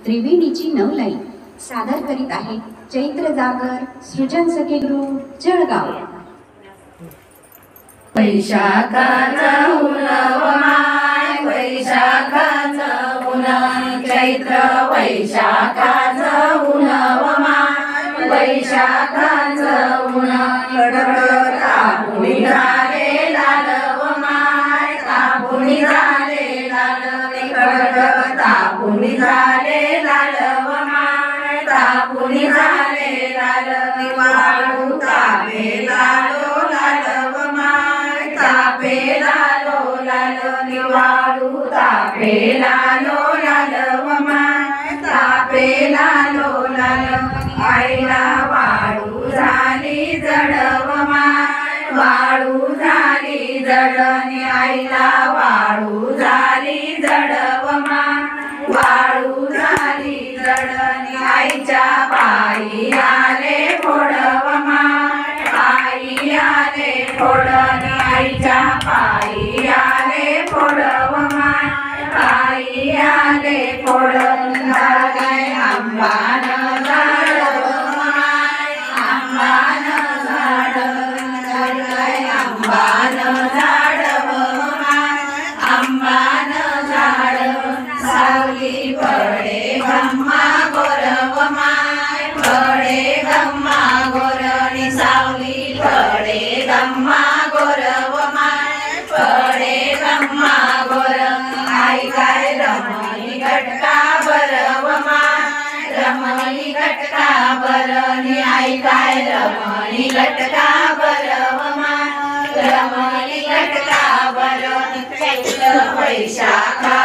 त्रिवेणीची नवलाई सादर करीत आहे चैत्र जागर सृजन सखे ग्रुप जळगाव। वैशाखाचा ऊन माय वैशाखाचा ऊन चैत्र वैशाखाचा ऊन माय वैशाखाचा ऊन कडकड तापुनी झाले लाल माय तापुनी झाले लाल कडकड तापुनी झाले लाल माय तापुनी झाले लाल वाळू तापे लालो लाल तापे लालो लाल निवाळू तापे लालो लाल माय तापे लालो लाल आईला वाळू झाली जडव माय वाळू झाली जडणी आईला वाळू झाली जडव माय वाळू झाली जडणी आईच्या पायी आले फोडव माय पायी आले फोडणी आईच्या पायी आले फोडव माय पायी आले फोडून काय आंबान झाडव माय आंबान झाड काय आंबान झाडव माय आंबान झाड सावली पडे गम्मा गोरव माय पडे गम्मा गोरणी सावली पडे गम्मा गोरव माय पडे गम्मा गोर आई काय रमणी गटका बरव माय रमणी गटका बरणी आई काय रमणी गटका बरव माय रमणी गटका बरणी चैत्र वैशाखा